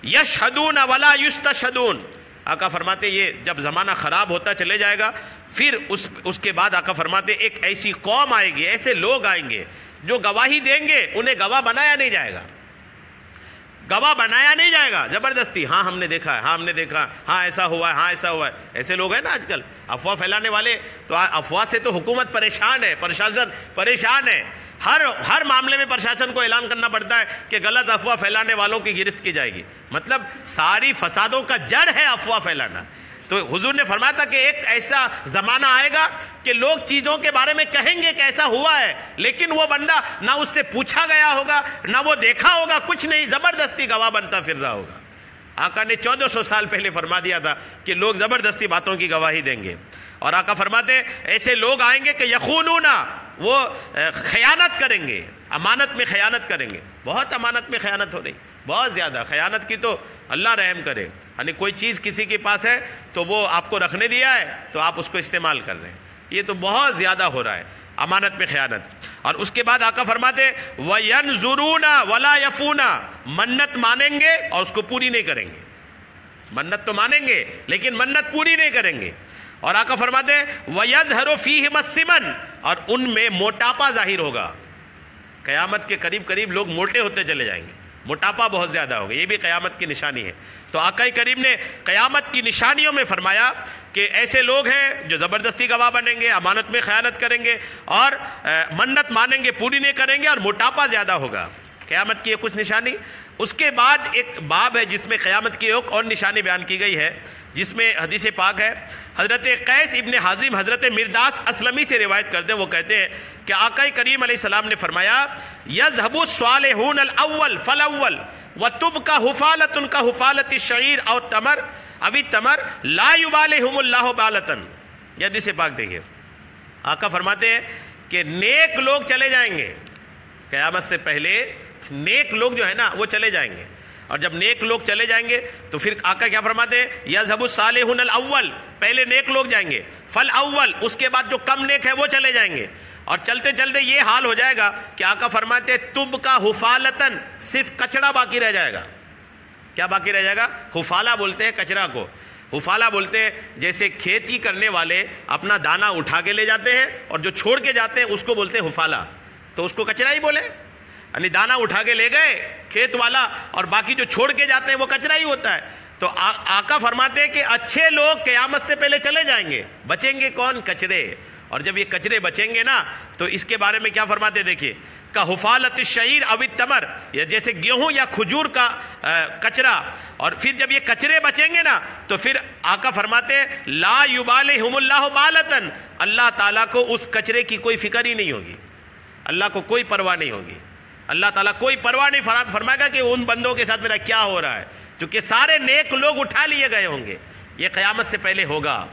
یشہدون ولا یستشہدون۔ آقا فرماتے یہ جب زمانہ خراب ہوتا چلے جائے گا پھر اس کے بعد آقا فرماتے ایک ایسی قوم آئے گی، ایسے لوگ آئیں گے جو گواہی دیں گے، انہیں گواہ بنایا نہیں جائے گا، گواہ بنایا نہیں جائے گا زبردستی، ہاں ہم نے دیکھا ہے، ہاں ہم نے دیکھا، ہاں ایسا ہوا ہے، ہاں ایسا ہوا ہے. ایسے لوگ ہیں نا آج کل افواہ پھیلانے والے. تو افواہ سے تو حکومت پریشان ہے، پرشاسن پریشان ہے. ہر معاملے میں پرشاسن کو اعلان کرنا پڑتا ہے کہ غلط افواہ پھیلانے والوں کی گرفت کی جائے گی. مطلب ساری فسادوں کا جڑ ہے افواہ پھیلانا. تو حضور نے فرمایا تھا کہ ایک ایسا زمانہ آئے گا کہ لوگ چیزوں کے بارے میں کہیں گے کہ ایسا ہوا ہے، لیکن وہ بندہ نہ اس سے پوچھا گیا ہوگا، نہ وہ دیکھا ہوگا، کچھ نہیں، زبردستی گواہ بنتا پھر رہا ہوگا. آقا نے 1400 سال پہلے فرما دیا تھا کہ لوگ زبردستی باتوں کی گواہی دیں گے. اور آقا فرماتے ہیں ایسے لوگ آئیں گے کہ یخونون، وہ خیانت کریں گے، امانت میں خیانت کریں گے. بہت امانت میں خیانت ہو رہی، بہت زیادہ خیانت کی. تو اللہ رحم کرے. یعنی کوئی چیز کسی کے پاس ہے تو وہ آپ کو رکھنے دیا ہے تو آپ اس کو استعمال کر رہے ہیں. یہ تو بہت زیادہ ہو رہا ہے، امانت میں خیانت. اور اس کے بعد آقا فرماتے وَيَنْظُرُونَ وَلَا يَفُونَ، منت مانیں گے اور اس کو پوری نہیں کریں گے. منت تو مانیں گے لیکن منت پوری نہیں کریں گے. اور آقا فرماتے وَيَظْهَرُ فِيهِمَ السِّمَنُ، اور ان میں موٹاپا ظاہر ہوگا. قیامت کے قریب قریب لوگ موٹے ہوتے چلے جائیں گے، موٹاپا بہت زیادہ ہوگا. یہ بھی قیامت کی نشانی ہے. تو آقا کریم نے قیامت کی نشانیوں میں فرمایا کہ ایسے لوگ ہیں جو زبردستی گواہ بنیں گے، امانت میں خیانت کریں گے، اور منت مانیں گے پوری نہیں کریں گے، اور موٹاپا زیادہ ہوگا. قیامت کی یہ کچھ نشانی. اس کے بعد ایک باب ہے جس میں قیامت کی ایک اور نشانی بیان کی گئی ہے، جس میں حدیث پاک ہے. حضرت قیس ابن حازم حضرت مرداس اسلمی سے روایت کرتے ہیں. وہ کہتے ہیں کہ آقا کریم علیہ السلام نے فرمایا یذهب الصالحون الاول فالاول وتبقى حفالة كحفالة الشعير او التمر او التمر لا يباليهم الله بالة. یہ حدیث پاک دیکھیے. آقا فرماتے ہیں کہ نیک لوگ چلے جائیں گے قیامت سے پہلے. نیک لوگ جو ہے نا وہ چلے جائیں گے، اور جب نیک لوگ چلے جائیں گے تو پھر آقا کیا فرماتے ہیں یذهب الصالحون الاول، پہلے نیک لوگ جائیں گے، فالاول، اس کے بعد جو کم نیک ہے وہ چلے جائیں گے. اور چلتے چلتے یہ حال ہو جائے گا کہ آقا فرماتے ہیں تبقى حفالتن، صرف کچڑا باقی رہ جائے گا. کیا باقی رہ جائے گا؟ حفالہ بولتے ہیں کچرا کو. حفالہ بولتے ہیں جیسے کھیتی کرنے والے اپنا دانہ اٹھا کے لے جاتے ہیں اور جو چھوڑ کے جاتے ہیں اس کو بولتے ہیں حفالہ. تو اس کو کچرا ہی بولے. یعنی دانہ اٹھا کے لے گئے کھیت والا اور باقی جو چھوڑ کے جاتے ہیں وہ کچرا ہی ہوتا ہے. تو آقا فرماتے ہیں کہ اچھے لوگ قیامت سے پہلے چلے جائیں گے. بچیں گے کون؟ کچرے. اور جب یہ کچرے بچیں گے نا تو اس کے بارے میں کیا فرماتے ہیں دیکھیے کہ حفالت الشعیر او التمر، یا جیسے گیہوں یا کھجور کا کچرا. اور پھر جب یہ کچرے بچیں گے نا تو پھر آقا فرماتے ہیں لا یبالہم اللہ بالۃ، اللہ تعالیٰ کو اس کچرے کی کوئی فکر ہی نہیں ہوگی. اللہ کو کوئی پرواہ نہیں ہوگی. اللہ تعالیٰ کوئی پرواہ نہیں فرمائے گا کہ ان بندوں کے ساتھ میرا کیا ہو رہا ہے، کیونکہ سارے نیک لوگ اٹھا لیے گئے ہوں گے. یہ قیامت سے پہلے ہوگا.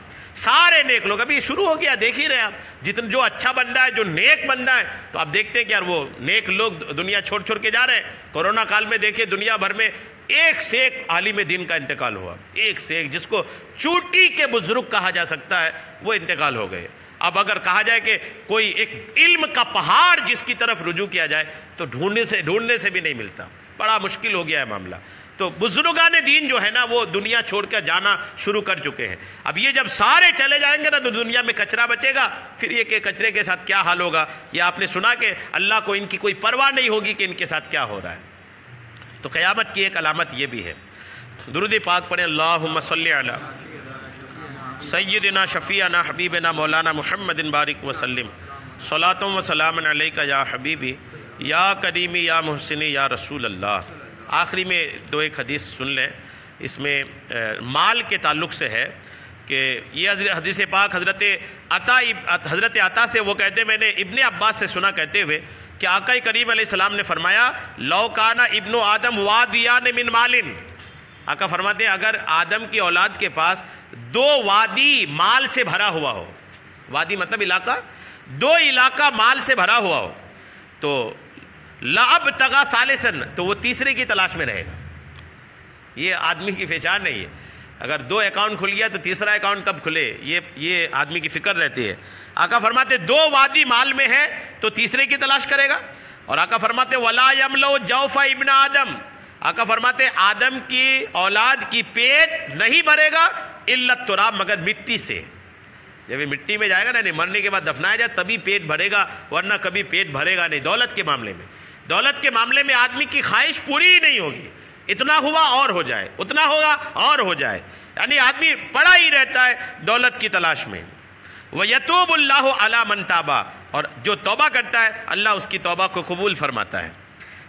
سارے نیک لوگ، ابھی شروع ہو گیا، دیکھ ہی رہے ہیں آپ، جتنا جو اچھا بندہ ہے، جو نیک بندہ ہے، تو آپ دیکھتے ہیں کہ یار وہ نیک لوگ دنیا چھوڑ چھوڑ کے جا رہے ہیں. کورونا کال میں دیکھیں دنیا بھر میں ایک سے ایک عالم دین کا انتقال ہوا، ایک سے ایک، جس کو چوٹی کے بزرگ کہا جا سکتا ہے وہ انتقال ہو گئے. اب اگر کہا جائے کہ کوئی ایک علم کا پہاڑ جس کی طرف رجوع کیا جائے تو ڈھونڈنے سے بھی نہیں ملتا. بڑا مشکل ہو گیا ہے معاملہ. تو بزرگان دین جو ہے نا وہ دنیا چھوڑ کر جانا شروع کر چکے ہیں. اب یہ جب سارے چلے جائیں گے نا تو دنیا میں کچرا بچے گا. پھر یہ کہ کچرے کے ساتھ کیا حال ہوگا، یہ آپ نے سنا کہ اللہ کو ان کی کوئی پرواہ نہیں ہوگی کہ ان کے ساتھ کیا ہو رہا ہے. تو قیامت کی ایک علامت یہ بھی ہے. درود پاک پڑھیں اللہم صلی علی سیدنا شفیعنا حبیبنا مولانا محمد بارک وسلم صلاۃ و سلام علیک یا حبیبی یا کریمی یا محسنی یا رسول اللہ. آخری میں دو ایک حدیث سن لیں. اس میں مال کے تعلق سے ہے کہ یہ حدیث پاک حضرت عطا سے وہ کہتے ہیں میں نے ابن عباس سے سنا کہتے ہوئے کہ آقا کریم علیہ السلام نے فرمایا لو کان ابن آدم وادیان من مال. آقا فرماتے ہیں اگر آدم کی اولاد کے پاس دو وادی مال سے بھرا ہوا ہو، وادی مطلب علاقہ، دو علاقہ مال سے بھرا ہوا ہو، تو لَأَبْتَغَى ثَالِثًا، تو وہ تیسرے کی تلاش میں رہے گا. یہ آدمی کی پہچان نہیں ہے. اگر دو اکاؤنٹ کھل گیا تو تیسرا اکاؤنٹ کب کھلے، یہ آدمی کی فکر رہتی ہے. آقا فرماتے دو وادی مال میں ہے تو تیسرے کی تلاش کرے گا. اور آقا فرماتے وَلَا يَمْلَوْ جَوْفَ ابْنَ آدم، آقا فرماتے آدم کی اولاد کی پیٹ نہیں بھرے گا الا التراب، مگر مٹی سے. جب یہ مٹی میں جائے گا نا، نہیں مرنے کے بعد دفنایا جائے تبھی پیٹ بھرے گا، ورنہ کبھی پیٹ بھرے گا نہیں. دولت کے معاملے میں آدمی کی خواہش پوری ہی نہیں ہوگی. اتنا ہوا اور ہو جائے، اتنا ہوگا اور ہو جائے، یعنی آدمی پڑا ہی رہتا ہے دولت کی تلاش میں۔ وَيَتُوبُ اللَّهُ عَلَى مَنْ تَابَ، اور جو توبہ کرتا ہے اللہ اس کی توبہ کو قبول فرماتا ہے۔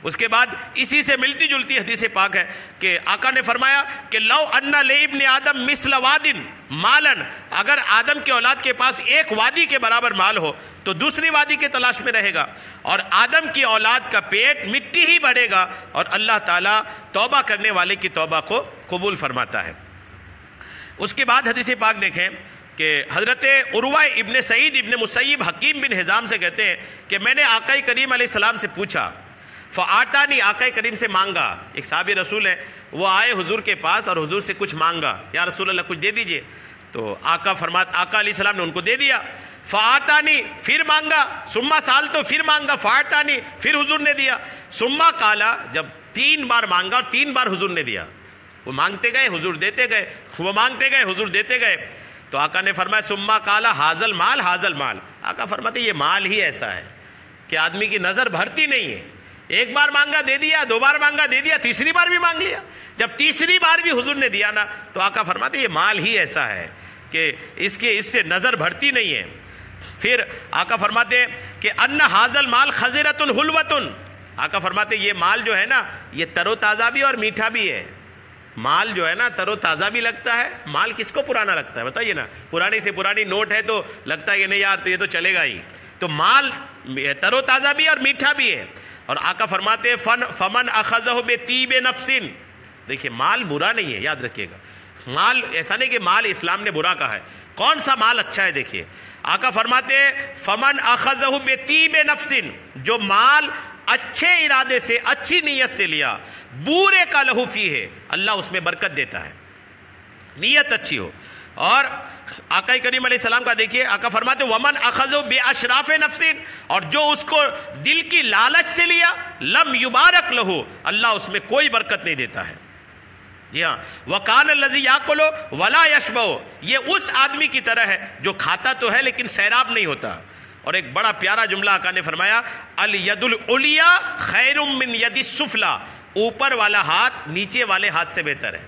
اس کے بعد اسی سے ملتی جلتی حدیث پاک ہے کہ آقا نے فرمایا کہ لو ان لابن آدم مثل واد مالا، اگر آدم کے اولاد کے پاس ایک وادی کے برابر مال ہو تو دوسری وادی کے تلاش میں رہے گا، اور آدم کی اولاد کا پیٹ مٹی ہی بڑھے گا، اور اللہ تعالیٰ توبہ کرنے والے کی توبہ کو قبول فرماتا ہے۔ اس کے بعد حدیث پاک دیکھیں کہ حضرت عروہ ابن سعید ابن مسیب حکیم بن حزام سے کہتے ہیں کہ میں نے آقا کریم علیہ السلام سے پوچھا، فآتانی، آقا کریم سے مانگا، ایک صحابی رسول ہے وہ آئے حضور کے پاس اور حضور سے کچھ مانگا، یا رسول اللہ کچھ دے دیجئے، تو آقا علیہ السلام نے ان کو دے دیا۔ فآتانی، پھر مانگا، ثم سالتو، پھر مانگا، فآتانی، پھر حضور نے دیا، ثم قالا، جب 3 بار مانگا اور 3 بار حضور نے دیا، وہ مانگتے گئے حضور دیتے گئے، وہ مانگتے گئے حضور دیتے گئے، تو آقا نے فرمایا ثم قالا حاذل مال حاذل مال، آقا فرماتے یہ مال ہی ایسا ہے کہ آدمی کی نظر بھرتی نہیں ہے، ایک بار مانگا دے دیا، 2 بار مانگا دے دیا، تیسری بار بھی مانگ لیا، جب تیسری بار بھی حضور نے دیا نا تو آقا فرماتے یہ مال ہی ایسا ہے کہ اس سے نظر بھرتی نہیں ہے۔ پھر آقا فرماتے کہ ان حاذل مال خضرۃ حلوۃ، آقا فرماتے یہ مال جو ہے نا یہ تر و تازہ بھی اور میٹھا بھی ہے، مال جو ہے نا تر و تازہ بھی لگتا ہے، مال کس کو پرانا لگتا ہے بتائیے نا، پرانی سے پرانی نوٹ ہے تو لگتا ہے کہ نہیں یار تو یہ تو چلے گا ہی، تو مال تر و تازہ بھی اور میٹھا بھی ہے۔ اور آقا فرماتے فمن اخذہ بطیب نفس، دیکھیے مال برا نہیں ہے، یاد رکھیے گا، مال ایسا نہیں کہ مال اسلام نے برا کہا ہے، کون سا مال اچھا ہے دیکھیے، آقا فرماتے فمن اخذہ بطیب نفس، جو مال اچھے ارادے سے اچھی نیت سے لیا، بورے کا لہو فیہ، اللہ اس میں برکت دیتا ہے، نیت اچھی ہو۔ اور آقا کریم علیہ السلام کا دیکھیے، آقا فرماتے ومن اخذہ باشراف نفس، اور جو اس کو دل کی لالچ سے لیا، لم یبارک لہو، اللہ اس میں کوئی برکت نہیں دیتا ہے۔ جی ہاں، وَقَانَ الَّذِي يَأْكُلُ وَلَا يَشْبَعُ، یہ اس آدمی کی طرح ہے جو کھاتا تو ہے لیکن سیراب نہیں ہوتا۔ اور ایک بڑا پیارا جملہ آقا نے فرمایا، الید العلیٰ خیر من ید السفلیٰ، اوپر والا ہاتھ نیچے والے ہاتھ سے بہتر ہے،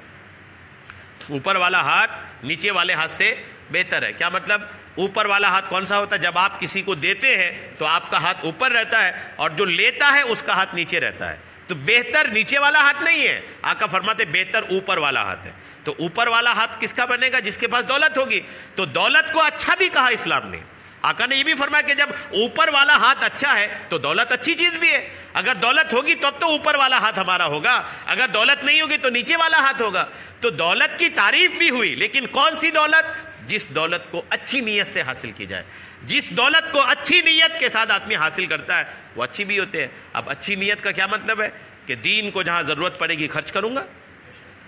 اوپر والا ہاتھ نیچے والے ہاتھ سے بہتر ہے۔ کیا مطلب؟ اوپر والا ہاتھ کون سا ہوتا ہے؟ جب آپ کسی کو دیتے ہیں تو آپ کا ہاتھ اوپر رہتا ہے اور جو لیتا ہے اس کا ہاتھ نیچے رہتا ہے، تو بہتر نیچے والا ہاتھ نہیں ہے، آقا فرماتے بہتر اوپر والا ہاتھ ہے۔ تو اوپر والا ہاتھ کس کا بنے گا؟ جس کے پاس دولت ہوگی۔ تو دولت کو اچھا بھی کہا اسلام نے، آقا نے یہ بھی فرمایا کہ جب اوپر والا ہاتھ اچھا ہے تو دولت اچھی چیز بھی ہے، اگر دولت ہوگی تب تو اوپر والا ہاتھ ہمارا ہوگا، اگر دولت نہیں ہوگی تو نیچے والا ہاتھ ہوگا۔ تو دولت کی تعریف بھی ہوئی، لیکن کون سی دولت؟ جس دولت کو اچھی نیت سے حاصل کی جائے، جس دولت کو اچھی نیت کے ساتھ آدمی حاصل کرتا ہے وہ اچھی بھی ہوتے ہیں۔ اب اچھی نیت کا کیا مطلب ہے؟ کہ دین کو جہاں ضرورت پڑے گی خرچ کروں گا،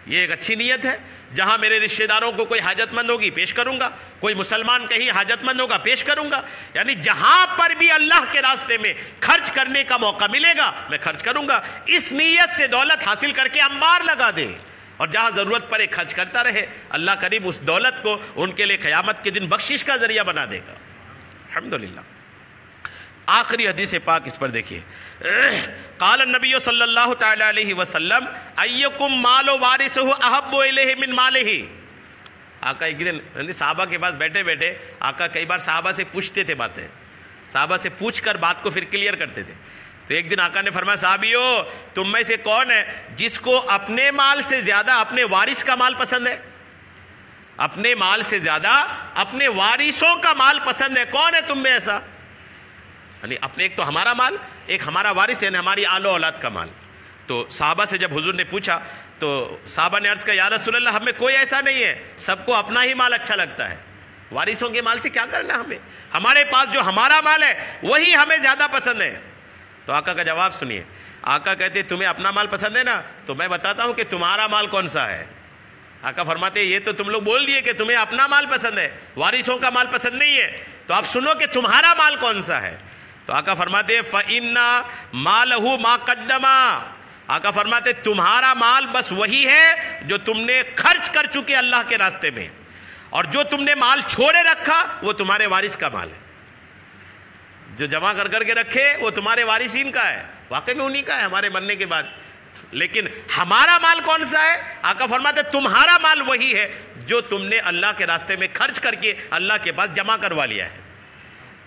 یہ ایک اچھی نیت ہے۔ جہاں میرے رشتہ داروں کو کوئی حاجت مند ہوگی پیش کروں گا، کوئی مسلمان کہیں حاجت مند ہوگا پیش کروں گا، یعنی جہاں پر بھی اللہ کے راستے میں خرچ کرنے کا موقع ملے گا میں خرچ کروں گا۔ اس نیت سے دولت حاصل کر کے انبار لگا دے اور جہاں ضرورت پڑے خرچ کرتا رہے، اللہ کریم اس دولت کو ان کے لیے قیامت کے دن بخشش کا ذریعہ بنا دے گا۔ الحمدللہ۔ آخری حدیث پاک اس پر دیکھیے، قال النبی صلی اللہ تعالی علیہ وسلم ایکم مال وارثہ احب الیہ من مالہ۔ آقا ایک دن صحابہ کے پاس بیٹھے بیٹھے آقا کئی بار صحابہ سے پوچھتے تھے باتیں، صحابہ سے پوچھ کر بات کو پھر کلیئر کرتے تھے۔ تو ایک دن آقا نے فرمایا صحابیو تم میں سے کون ہے جس کو اپنے مال سے زیادہ اپنے وارث کا مال پسند ہے؟ اپنے مال سے زیادہ اپنے وارثوں کا مال پسند ہے، کون ہے تم میں ایسا؟ یعنی اپنے ایک تو ہمارا مال، ایک ہمارا وارث یعنی ہماری آل و اولاد کا مال۔ تو صحابہ سے جب حضور نے پوچھا تو صحابہ نے عرض کیا یا رسول اللہ ہم میں کوئی ایسا نہیں ہے، سب کو اپنا ہی مال اچھا لگتا ہے، وارثوں کے مال سے کیا کرنا ہمیں، ہمارے پاس جو ہمارا مال ہے وہی ہمیں زیادہ پسند ہے۔ تو آقا کا جواب سنیے، آقا کہتے تمہیں اپنا مال پسند ہے نا، تو میں بتاتا ہوں کہ تمہارا مال کون سا ہے۔ آقا فرماتے یہ تو تم لوگ بول دیے کہ تمہیں اپنا مال پسند ہے، وارثوں کا مال پسند نہیں ہے، تو آپ سنو کہ تمہارا مال کون سا ہے۔ تو آقا فرماتے فَإِنَّ مَالَهُ مَا قَدَّمَا، آقا فرماتے تمہارا مال بس وہی ہے جو تم نے خرچ کر چکے اللہ کے راستے میں، اور جو تم نے مال چھوڑے رکھا وہ تمہارے وارث کا مال ہے، جو جمع کر کر کے رکھے وہ تمہارے وارثین کا ہے، واقعی میں انہی کا ہے ہمارے مرنے کے بعد۔ لیکن ہمارا مال کون سا ہے؟ آقا فرماتے تمہارا مال وہی ہے جو تم نے اللہ کے راستے میں خرچ کر کے اللہ کے پاس جمع کروا لیا ہے،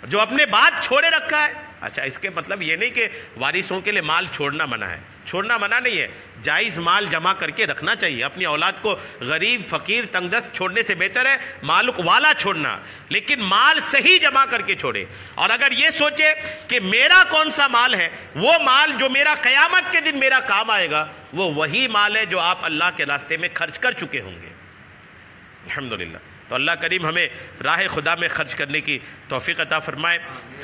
جو اپنے بعد چھوڑے رکھا ہے۔ اچھا، اس کے مطلب یہ نہیں کہ وارثوں کے لیے مال چھوڑنا منع ہے، چھوڑنا منع نہیں ہے، جائز مال جمع کر کے رکھنا چاہیے۔ اپنی اولاد کو غریب، فقیر، تنگ دست چھوڑنے سے بہتر ہے مال والا چھوڑنا، لیکن مال صحیح جمع کر کے چھوڑے۔ اور اگر یہ سوچے کہ میرا کون سا مال ہے، وہ مال جو میرا قیامت کے دن میرا کام آئے گا، وہ وہی مال ہے جو آپ اللہ کے راستے میں خرچ کر چکے ہوں گے۔ الحمدللہ۔ تو اللہ کریم ہمیں راہ خدا میں خرچ کرنے کی توفیق عطا فرمائے،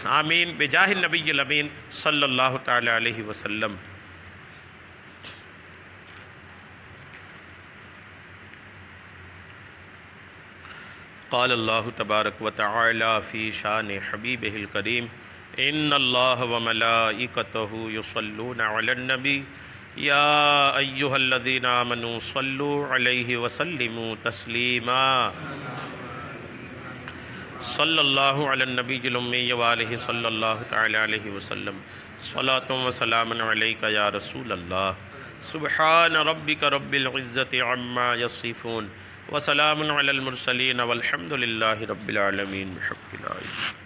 آمین، بجاہ النبی الامین صلی اللہ تعالی علیہ وسلم۔ قال اللہ تبارک و تعالی فی شان حبیبہ الکریم ان اللہ وملائکتہ یصلون علی النبی یا ایہا الذین آمنوا صلوا علیہ وسلموا تسلیما۔ صلی اللہ علی النبی الامی وآلہ صلی اللہ تعالی علیہ وسلم۔ صلاۃ و سلام علیک یا رسول اللہ۔ سبحان ربک رب العزت عما یصفون وسلام علی المرسلین والحمد للہ رب العالمین بحق لا الہ۔